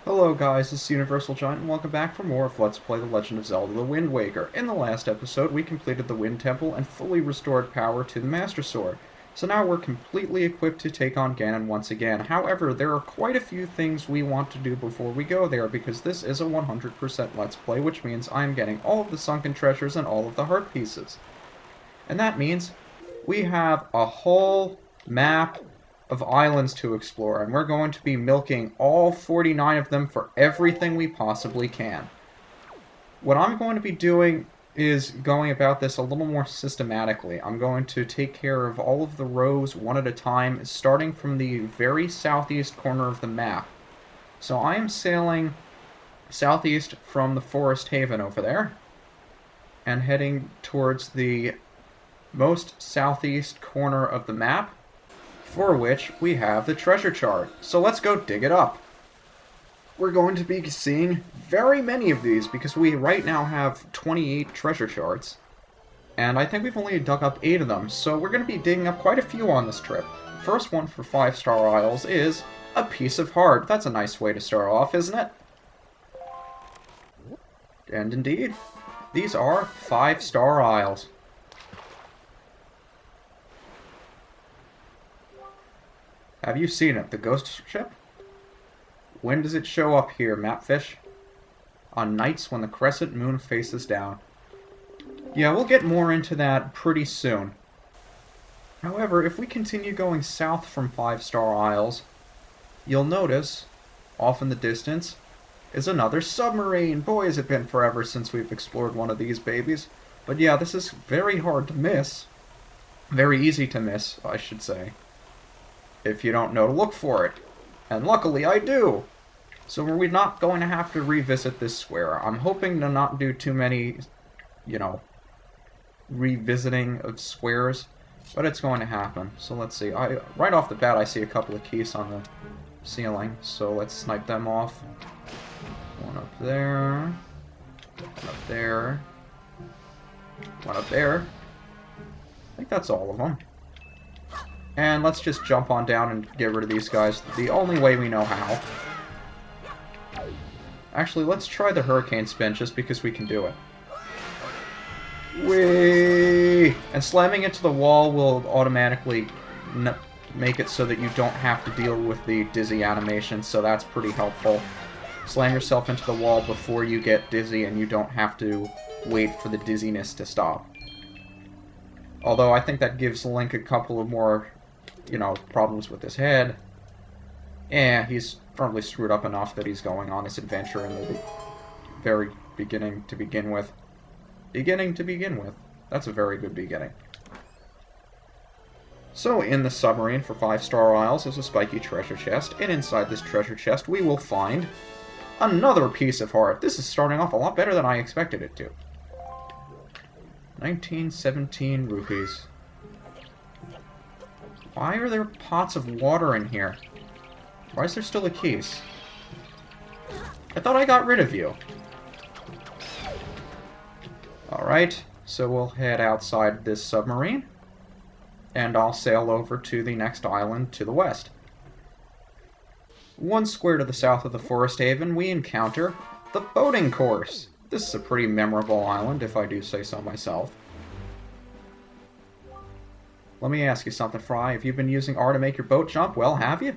Hello guys, this is UniversalGiant, and welcome back for more of Let's Play The Legend of Zelda the Wind Waker. In the last episode, we completed the Wind Temple and fully restored power to the Master Sword. So now we're completely equipped to take on Ganon once again. However, there are quite a few things we want to do before we go there, because this is a 100% Let's Play, which means I'm getting all of the sunken treasures and all of the heart pieces. And that means we have a whole map of islands to explore, and we're going to be milking all 49 of them for everything we possibly can. What I'm going to be doing is going about this a little more systematically. I'm going to take care of all of the rows one at a time, starting from the very southeast corner of the map. So I am sailing southeast from the Forest Haven over there, and heading towards the most southeast corner of the map, for which we have the treasure chart. So let's go dig it up. We're going to be seeing very many of these because we right now have 28 treasure charts. And I think we've only dug up 8 of them, so we're going to be digging up quite a few on this trip. First one for 5-star Isles is a piece of heart. That's a nice way to start off, isn't it? And indeed, these are 5-star Isles. Have you seen it? The ghost ship? When does it show up here, Mapfish? On nights when the crescent moon faces down. Yeah, we'll get more into that pretty soon. However, if we continue going south from 5-star Isles, you'll notice, off in the distance, is another submarine. Boy, has it been forever since we've explored one of these babies. But yeah, this is very hard to miss. Very easy to miss, I should say, if you don't know to look for it. And luckily I do! So we're not going to have to revisit this square. I'm hoping to not do too many, revisiting of squares, but it's going to happen. So let's see. Right off the bat I see a couple of keys on the ceiling, so let's snipe them off. One up there. One up there. One up there. I think that's all of them. And let's just jump on down and get rid of these guys the only way we know how. Actually, let's try the hurricane spin just because we can do it. Whee! And slamming into the wall will automatically make it so that you don't have to deal with the dizzy animation, so that's pretty helpful. Slam yourself into the wall before you get dizzy and you don't have to wait for the dizziness to stop. Although I think that gives Link a couple of more problems with his head. He's probably screwed up enough that he's going on this adventure in the very beginning to begin with. That's a very good beginning. So, in the submarine for 5-star Isles is a spiky treasure chest, and inside this treasure chest we will find another piece of heart. This is starting off a lot better than I expected it to. 1917 rupees. Why are there pots of water in here? Why is there still a case? I thought I got rid of you. Alright, so we'll head outside this submarine, and I'll sail over to the next island to the west. One square to the south of the Forest Haven, we encounter the boating course. This is a pretty memorable island, if I do say so myself. Let me ask you something, Fry. Have you been using R to make your boat jump? Well, have you?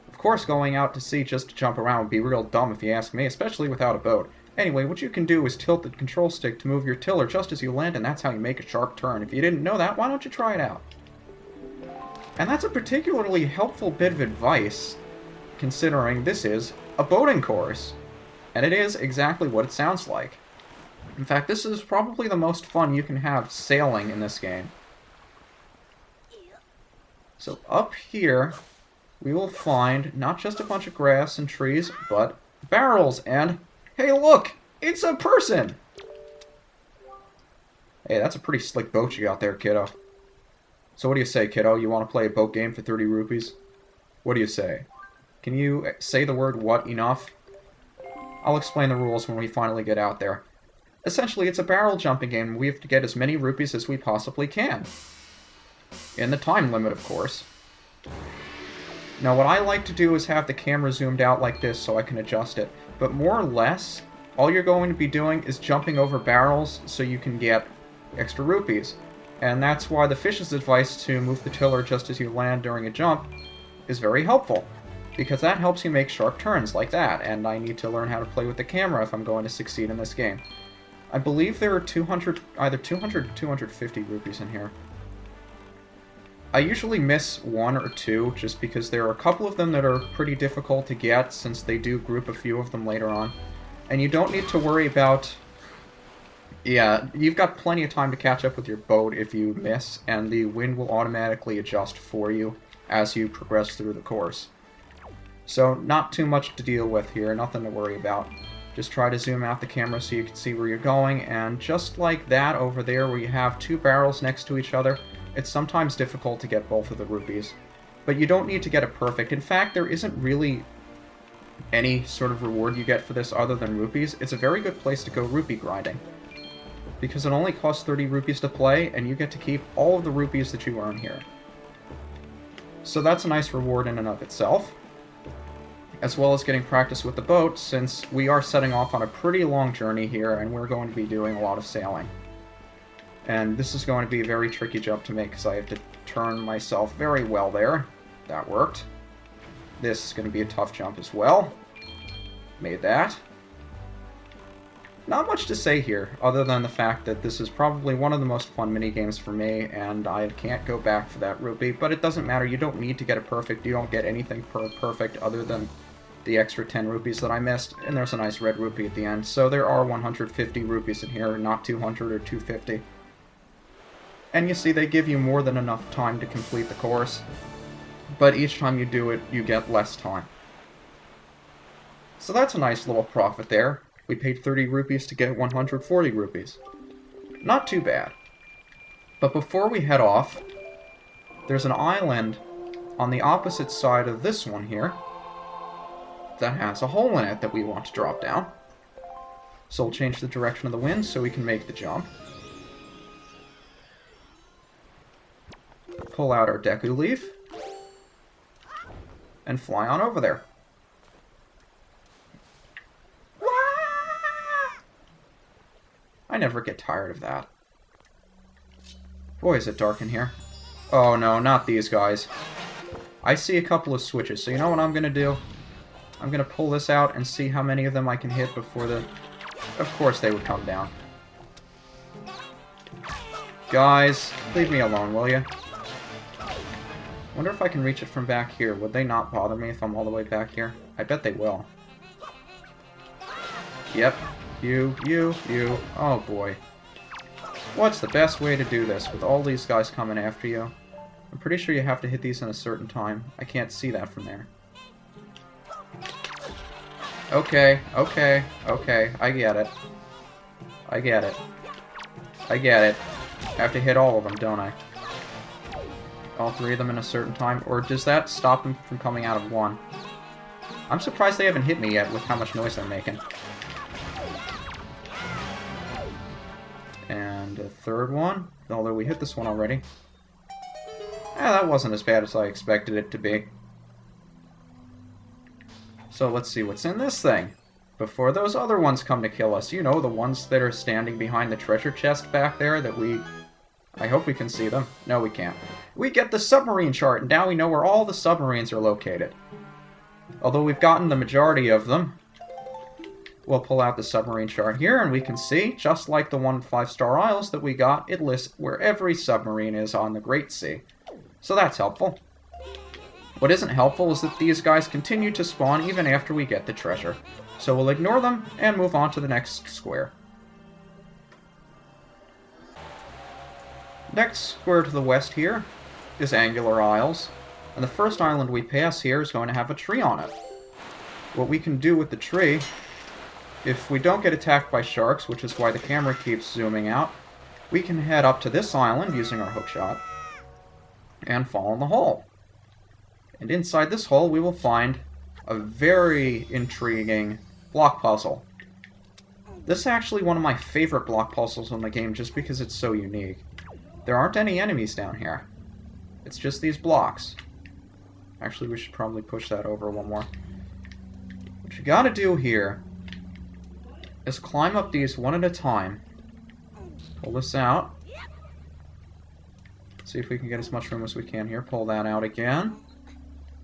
Of course, going out to sea just to jump around would be real dumb if you ask me, especially without a boat. Anyway, what you can do is tilt the control stick to move your tiller just as you land, and that's how you make a sharp turn. If you didn't know that, why don't you try it out? And that's a particularly helpful bit of advice, considering this is a boating course. And it is exactly what it sounds like. In fact, this is probably the most fun you can have sailing in this game. So up here, we will find not just a bunch of grass and trees, but barrels, and hey look! It's a person! Hey, that's a pretty slick boat you got there, kiddo. So what do you say, kiddo? You want to play a boat game for 30 rupees? What do you say? Can you say the word what enough? I'll explain the rules when we finally get out there. Essentially, it's a barrel jumping game, and we have to get as many rupees as we possibly can. In the time limit, of course. Now, what I like to do is have the camera zoomed out like this so I can adjust it. But more or less, all you're going to be doing is jumping over barrels so you can get extra rupees. And that's why the fish's advice to move the tiller just as you land during a jump is very helpful. Because that helps you make sharp turns like that, and I need to learn how to play with the camera if I'm going to succeed in this game. I believe there are 200, either 200 or 250 rupees in here. I usually miss one or two, just because there are a couple of them that are pretty difficult to get, since they do group a few of them later on. And you don't need to worry about... Yeah, you've got plenty of time to catch up with your boat if you miss, and the wind will automatically adjust for you as you progress through the course. So, not too much to deal with here, nothing to worry about. Just try to zoom out the camera so you can see where you're going, and just like that over there where you have two barrels next to each other, it's sometimes difficult to get both of the rupees. But you don't need to get it perfect. In fact, there isn't really any sort of reward you get for this other than rupees. It's a very good place to go rupee grinding, because it only costs 30 rupees to play, and you get to keep all of the rupees that you earn here. So that's a nice reward in and of itself, as well as getting practice with the boat, since we are setting off on a pretty long journey here, and we're going to be doing a lot of sailing. And this is going to be a very tricky jump to make, because I have to turn myself very well there. That worked. This is going to be a tough jump as well. Made that. Not much to say here, other than the fact that this is probably one of the most fun minigames for me, and I can't go back for that rupee, but it doesn't matter. You don't need to get it perfect. You don't get anything perfect other than the extra 10 rupees that I missed, and there's a nice red rupee at the end. So there are 150 rupees in here, not 200 or 250. And you see, they give you more than enough time to complete the course, but each time you do it, you get less time. So that's a nice little profit there. We paid 30 rupees to get 140 rupees. Not too bad. But before we head off, there's an island on the opposite side of this one here that has a hole in it that we want to drop down. So we'll change the direction of the wind so we can make the jump. Pull out our Deku Leaf and fly on over there. I never get tired of that. Boy, is it dark in here. Oh no, not these guys. I see a couple of switches, so you know what I'm gonna do? I'm gonna pull this out and see how many of them I can hit before the... Of course they would come down. Guys, leave me alone, will you? Wonder if I can reach it from back here. Would they not bother me if I'm all the way back here? I bet they will. Yep. You. Oh boy. What's the best way to do this with all these guys coming after you? I'm pretty sure you have to hit these in a certain time. I can't see that from there. Okay. I get it. I get it. I have to hit all of them, don't I? All three of them in a certain time? Or does that stop them from coming out of one? I'm surprised they haven't hit me yet with how much noise they're making. And a third one, although we hit this one already. That wasn't as bad as I expected it to be. So let's see what's in this thing before those other ones come to kill us. You know, the ones that are standing behind the treasure chest back there that we... I hope we can see them. No, we can't. We get the submarine chart, and now we know where all the submarines are located. Although we've gotten the majority of them, we'll pull out the submarine chart here, and we can see, just like the 1 5-star Isles that we got, it lists where every submarine is on the Great Sea. So that's helpful. What isn't helpful is that these guys continue to spawn even after we get the treasure. So we'll ignore them and move on to the next square. Next square to the west here is Angular Isles, and the first island we pass here is going to have a tree on it. What we can do with the tree, if we don't get attacked by sharks, which is why the camera keeps zooming out, we can head up to this island using our hookshot and fall in the hole. And inside this hole we will find a very intriguing block puzzle. This is actually one of my favorite block puzzles in the game just because it's so unique. There aren't any enemies down here. It's just these blocks. Actually, we should probably push that over one more. What you gotta do here is climb up these one at a time. Pull this out. See if we can get as much room as we can here. Pull that out again.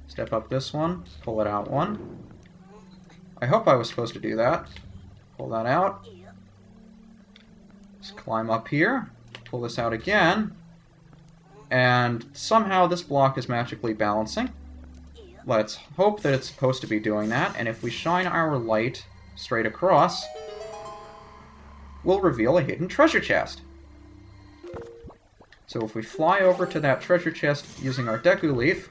Step up this one. Pull it out one. I hope I was supposed to do that. Pull that out. Just climb up here. Pull this out again. And somehow this block is magically balancing. Let's hope that it's supposed to be doing that. And if we shine our light straight across, we'll reveal a hidden treasure chest. So if we fly over to that treasure chest using our Deku Leaf,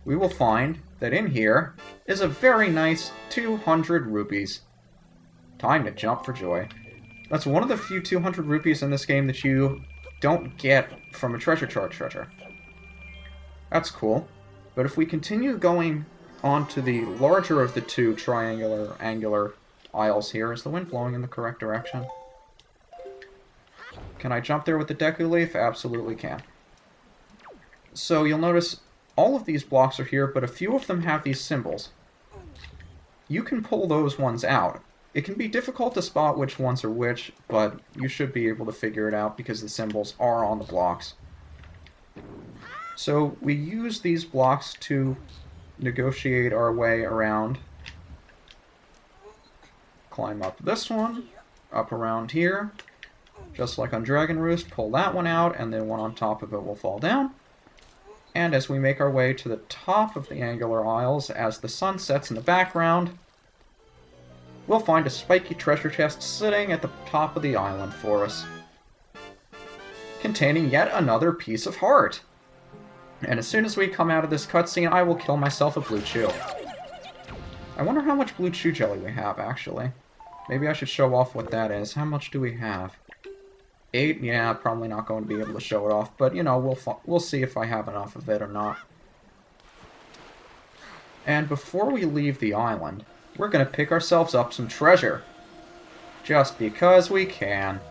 we will find that in here is a very nice 200 rupees. Time to jump for joy. That's one of the few 200 rupees in this game that you don't get from a treasure chart treasure. That's cool. But if we continue going on to the larger of the two triangular, angular aisles here, is the wind blowing in the correct direction? Can I jump there with the Deku Leaf? Absolutely can. So you'll notice all of these blocks are here, but a few of them have these symbols. You can pull those ones out. It can be difficult to spot which ones are which, but you should be able to figure it out because the symbols are on the blocks. So we use these blocks to negotiate our way around. Climb up this one, up around here. Just like on Dragon Roost, pull that one out, and then one on top of it will fall down. And as we make our way to the top of the angular aisles, as the sun sets in the background, we'll find a spiky treasure chest sitting at the top of the island for us, containing yet another piece of heart. And as soon as we come out of this cutscene, I will kill myself a blue chew. I wonder how much blue chew jelly we have, actually. Maybe I should show off what that is. How much do we have? 8? Yeah, probably not going to be able to show it off, but, you know, we'll see if I have enough of it or not. And before we leave the island, we're going to pick ourselves up some treasure. Just because we can.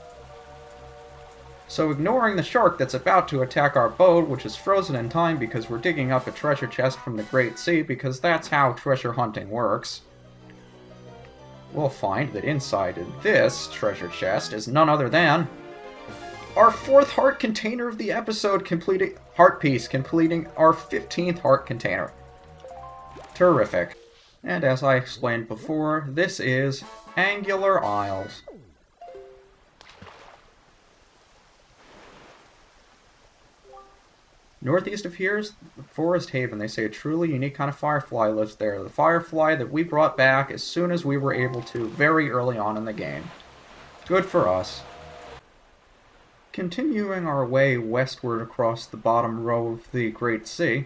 So ignoring the shark that's about to attack our boat, which is frozen in time because we're digging up a treasure chest from the Great Sea, because that's how treasure hunting works, we'll find that inside of this treasure chest is none other than our 4th heart container of the episode, completing heart piece, completing our 15th heart container. Terrific. And as I explained before, this is Angular Isles. Northeast of here is the Forest Haven. They say a truly unique kind of firefly lives there. The firefly that we brought back as soon as we were able to, very early on in the game. Good for us. Continuing our way westward across the bottom row of the Great Sea,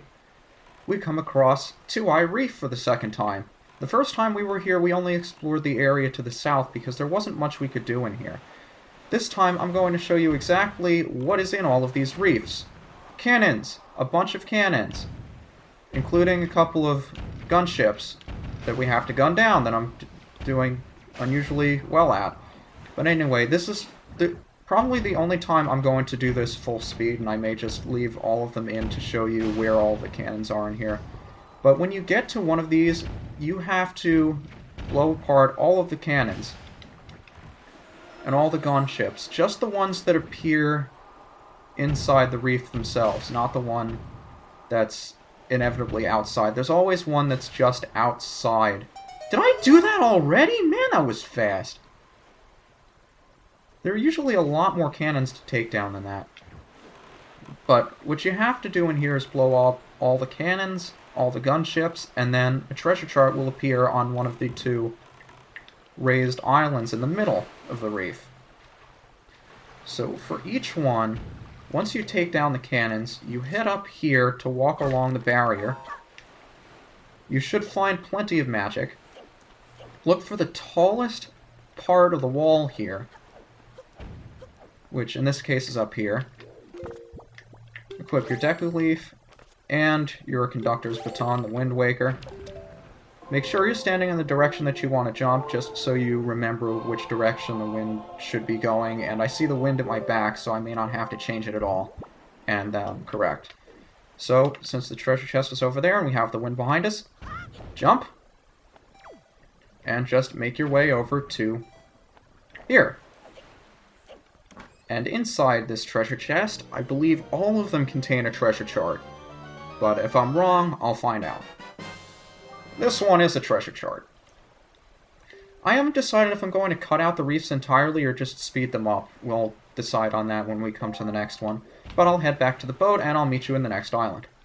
we come across 2-Eye Reef for the second time. The first time we were here, we only explored the area to the south because there wasn't much we could do in here. This time, I'm going to show you exactly what is in all of these reefs. Cannons! A bunch of cannons. Including a couple of gunships that we have to gun down that I'm doing unusually well at. But anyway, this is probably the only time I'm going to do this full speed, and I may just leave all of them in to show you where all the cannons are in here. But when you get to one of these, you have to blow apart all of the cannons and all the gunships. Just the ones that appear inside the reef themselves, not the one that's inevitably outside. There's always one that's just outside. Did I do that already? Man, that was fast. There are usually a lot more cannons to take down than that. But what you have to do in here is blow up all the cannons, all the gunships, and then a treasure chart will appear on one of the 2 raised islands in the middle of the reef. So for each one, once you take down the cannons, you head up here to walk along the barrier. You should find plenty of magic. Look for the tallest part of the wall here, which in this case is up here. Equip your Deku Leaf and your Conductor's Baton, the Wind Waker. Make sure you're standing in the direction that you want to jump, just so you remember which direction the wind should be going. And I see the wind at my back, so I may not have to change it at all. And correct. So, since the treasure chest is over there and we have the wind behind us, jump, and just make your way over to here. And inside this treasure chest, I believe all of them contain a treasure chart. But if I'm wrong, I'll find out. This one is a treasure chart. I haven't decided if I'm going to cut out the reefs entirely or just speed them up. We'll decide on that when we come to the next one. But I'll head back to the boat and I'll meet you in the next island.